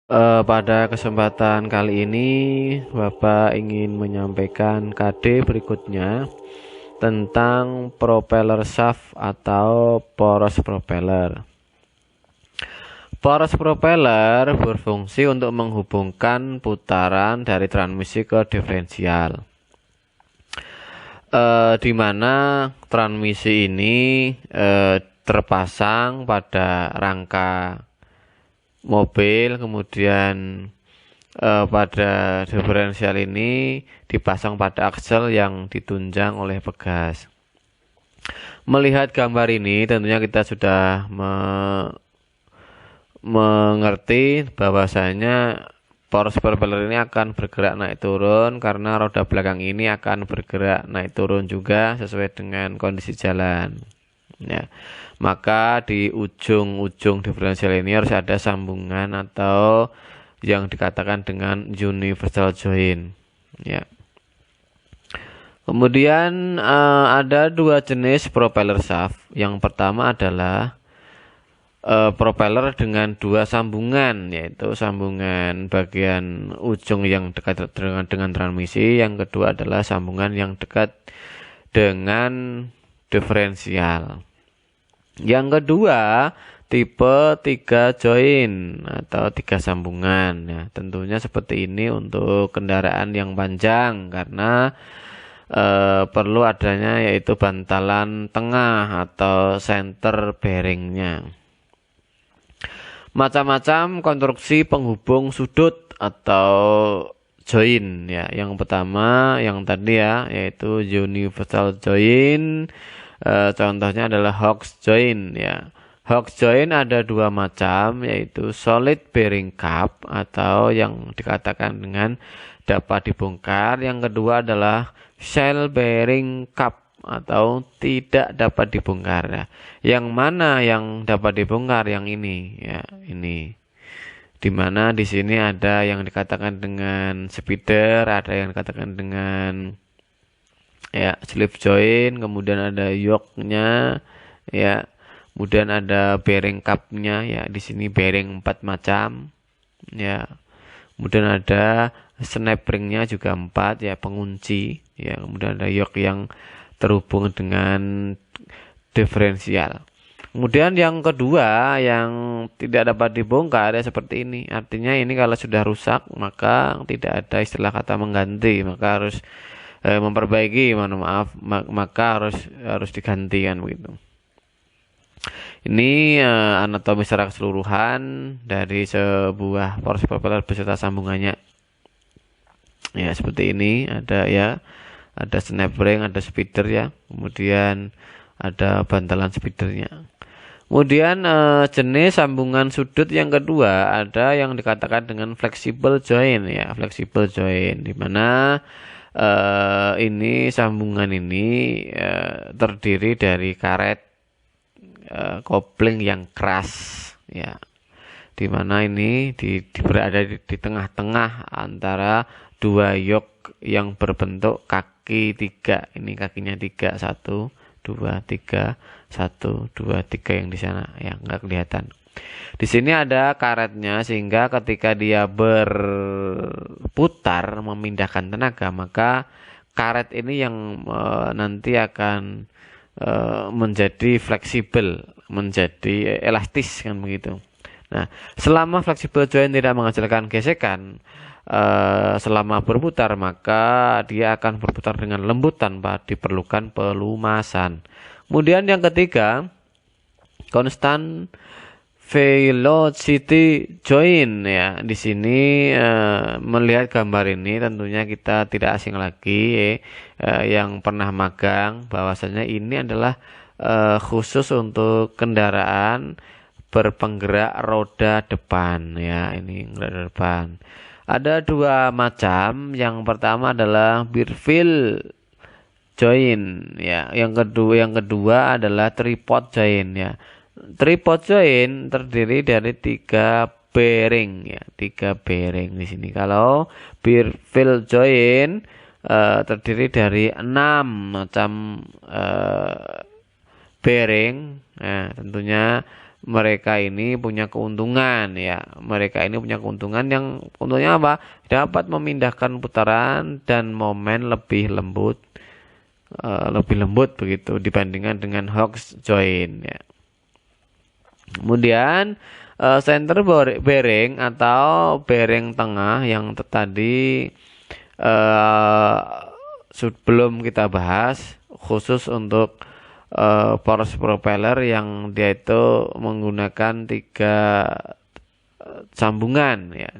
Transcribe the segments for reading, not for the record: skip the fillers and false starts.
Pada kesempatan kali ini, Bapak ingin menyampaikan KD berikutnya tentang propeller shaft atau poros propeller. Poros propeller berfungsi untuk menghubungkan putaran dari transmisi ke diferensial. Di mana transmisi ini terpasang pada rangka mobil, kemudian pada diferensial ini dipasang pada aksel yang ditunjang oleh pegas. Melihat gambar ini tentunya kita sudah mengerti bahwasanya poros propeller ini akan bergerak naik turun karena roda belakang ini akan bergerak naik turun juga sesuai dengan kondisi jalan. Ya, maka di ujung-ujung diferensial ini harus ada sambungan atau yang dikatakan dengan universal join. Ya. Kemudian ada dua jenis propeller shaft. Yang pertama adalah propeller dengan dua sambungan, yaitu sambungan bagian ujung yang dekat dengan transmisi. Yang kedua adalah sambungan yang dekat dengan diferensial. Yang kedua, tipe 3 join atau 3 sambungan. Ya, tentunya seperti ini untuk kendaraan yang panjang karena perlu adanya yaitu bantalan tengah atau center bearingnya. Macam-macam konstruksi penghubung sudut atau join ya. Yang pertama yang tadi ya yaitu universal join. Contohnya adalah Hox join ya. Hox join ada dua macam yaitu solid bearing cup atau yang dikatakan dengan dapat dibongkar. Yang kedua adalah shell bearing cup atau tidak dapat dibongkar ya. Yang mana yang dapat dibongkar? Yang ini ya, ini. Dimana di sini ada yang dikatakan dengan speeder, ada yang dikatakan dengan ya slip join, kemudian ada yoke-nya ya, kemudian ada bearing cup-nya ya, di sini bearing 4 macam ya, kemudian ada snap ring-nya juga 4 ya, pengunci ya, kemudian ada yoke yang terhubung dengan diferensial. Kemudian yang kedua yang tidak dapat dibongkar ya seperti ini, artinya ini kalau sudah rusak maka tidak ada istilah kata mengganti, maka harus memperbaiki, mohon maaf, maka harus digantikan begitu. Ini anatomi secara keseluruhan dari sebuah poros propeller beserta sambungannya. Ya seperti ini, ada ya, ada snap ring, ada speeder ya, kemudian ada bantalan speedernya. Kemudian jenis sambungan sudut yang kedua ada yang dikatakan dengan flexible join ya, flexible join, di mana ini sambungan ini terdiri dari karet kopling yang keras ya, dimana ini berada di tengah-tengah antara dua yoke yang berbentuk kaki 3. Ini kakinya 3, 1 2 3 1 2 3 yang di sana yang enggak kelihatan. Di sini ada karetnya sehingga ketika dia berputar memindahkan tenaga, maka karet ini yang nanti akan menjadi fleksibel, menjadi elastis kan begitu. Nah, selama fleksibel join tidak menghasilkan gesekan selama berputar, maka dia akan berputar dengan lembut tanpa diperlukan pelumasan. Kemudian yang ketiga, constant velocity join ya. Di sini melihat gambar ini tentunya kita tidak asing lagi yang pernah magang bahwasanya ini adalah khusus untuk kendaraan berpenggerak roda depan ya, ini roda depan. Ada dua macam. Yang pertama adalah Birfill join ya. Yang kedua adalah tripod join ya. Tripod join terdiri dari 3 bearing ya, 3 bearing di sini. Kalau Birfill join terdiri dari 6 macam bearing. Nah, tentunya mereka ini punya keuntungan ya. Mereka ini punya keuntungan yang untungnya apa? Dapat memindahkan putaran dan momen lebih lembut begitu dibandingkan dengan Hawks join ya. Kemudian center bearing atau bearing tengah yang tadi sebelum kita bahas khusus untuk poros propeller yang dia itu menggunakan tiga sambungan ya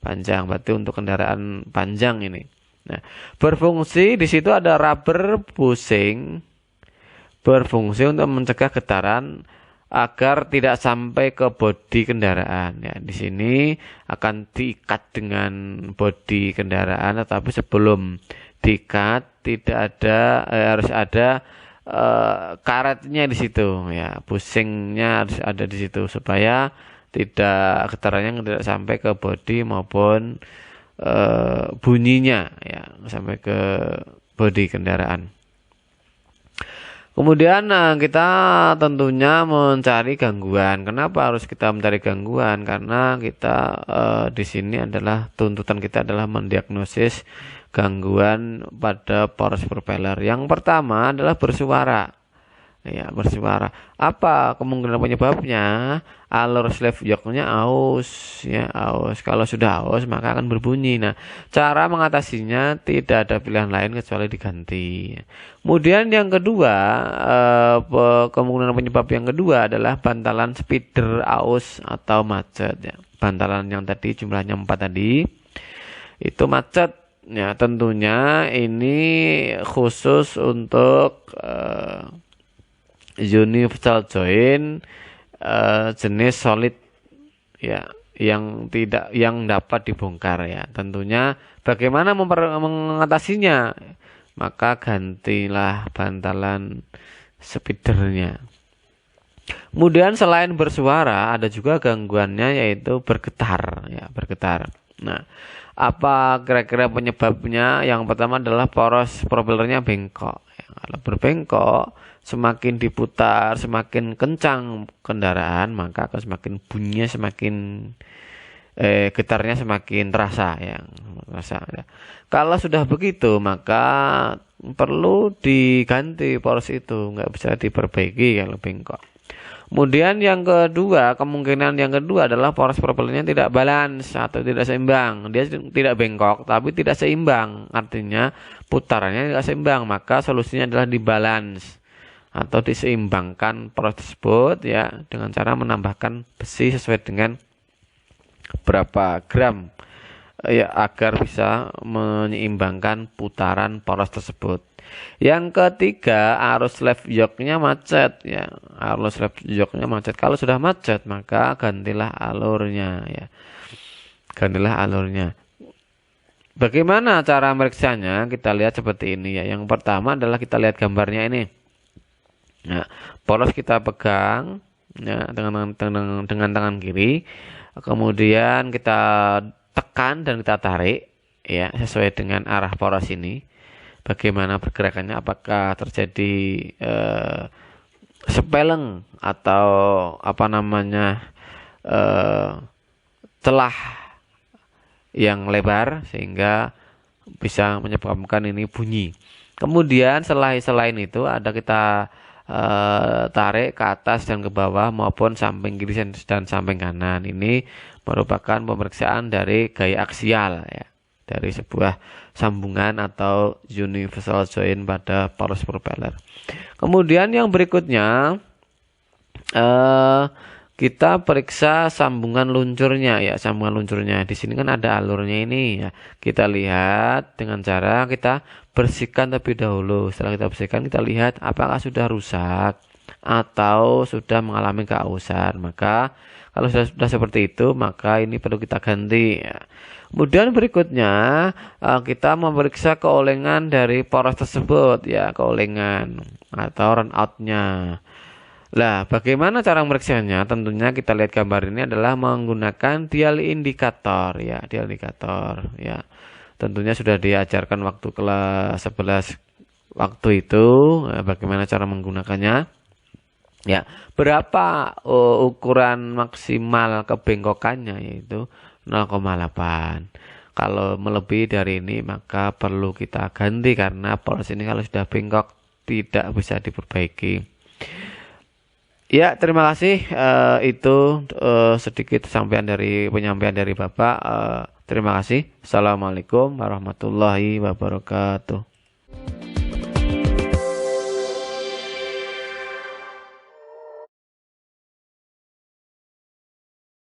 panjang, berarti untuk kendaraan panjang ini. Nah, berfungsi di situ ada rubber bushing, berfungsi untuk mencegah getaran agar tidak sampai ke bodi kendaraan ya. Di sini akan diikat dengan bodi kendaraan, tetapi sebelum diikat harus ada karetnya di situ ya. Bushingnya harus ada di situ supaya tidak getarannya tidak sampai ke bodi maupun bunyinya ya sampai ke bodi kendaraan. Kemudian kita tentunya mencari gangguan. Kenapa harus kita mencari gangguan? Karena kita di sini adalah tuntutan kita adalah mendiagnosis gangguan pada poros propeller. Yang pertama adalah bersuara. Ya, bersuara. Apa kemungkinan penyebabnya? Alur slave yoke-nya aus, ya, aus. Kalau sudah aus maka akan berbunyi. Nah, cara mengatasinya tidak ada pilihan lain kecuali diganti. Kemudian yang kedua, kemungkinan penyebab yang kedua adalah bantalan speeder aus atau macet. Ya. Bantalan yang tadi jumlahnya 4 tadi itu macet. Ya, tentunya ini khusus untuk universal join jenis solid ya yang dapat dibongkar ya. Tentunya bagaimana mengatasinya? Maka gantilah bantalan speedernya. Kemudian selain bersuara ada juga gangguannya yaitu bergetar ya, bergetar. Nah, apa kira-kira penyebabnya? Yang pertama adalah poros propellernya bengkok. Ya, kalau berbengkok, semakin diputar, semakin kencang kendaraan, maka akan semakin bunyinya semakin getarnya semakin terasa ya. Ya. Kalau sudah begitu, maka perlu diganti poros itu, nggak bisa diperbaiki kalau bengkok. Kemudian yang kedua, kemungkinan yang kedua adalah poros propellernya tidak balance atau tidak seimbang. Dia tidak bengkok tapi tidak seimbang. Artinya putarannya tidak seimbang, maka solusinya adalah dibalance atau diseimbangkan poros tersebut ya dengan cara menambahkan besi sesuai dengan berapa gram ya agar bisa menyeimbangkan putaran poros tersebut. Yang ketiga, arus slave yoke-nya macet ya. Arus slave yoke-nya macet. Kalau sudah macet, maka gantilah alurnya ya. Gantilah alurnya. Bagaimana cara meriksanya? Kita lihat seperti ini ya. Yang pertama adalah kita lihat gambarnya ini. Nah, poros kita pegang ya, dengan tangan kiri. Kemudian kita tekan dan kita tarik ya sesuai dengan arah poros ini. Bagaimana pergerakannya, apakah terjadi sepeleng atau apa namanya celah yang lebar sehingga bisa menyebabkan ini bunyi. Kemudian selain itu ada kita tarik ke atas dan ke bawah maupun samping kiri dan samping kanan. Ini merupakan pemeriksaan dari gaya aksial ya, dari sebuah sambungan atau universal join pada poros propeller. Kemudian yang berikutnya kita periksa sambungan luncurnya ya, sambungan luncurnya. Di sini kan ada alurnya ini ya. Kita lihat dengan cara kita bersihkan terlebih dahulu. Setelah kita bersihkan, kita lihat apakah sudah rusak atau sudah mengalami keausan. Maka kalau sudah seperti itu, maka ini perlu kita ganti ya. Kemudian berikutnya kita memeriksa keolengan dari poros tersebut ya, keolengan atau run out-nya. Lah, bagaimana cara memeriksanya? Tentunya kita lihat gambar ini adalah menggunakan dial indikator ya, dial indikator ya. Tentunya sudah diajarkan waktu kelas 11 waktu itu bagaimana cara menggunakannya. Ya, berapa ukuran maksimal kebengkokannya yaitu 0,8. Kalau melebihi dari ini maka perlu kita ganti karena polos ini kalau sudah bengkok tidak bisa diperbaiki. Ya, terima kasih. Itu sedikit penyampaian dari Bapak. Terima kasih. Assalamualaikum warahmatullahi wabarakatuh.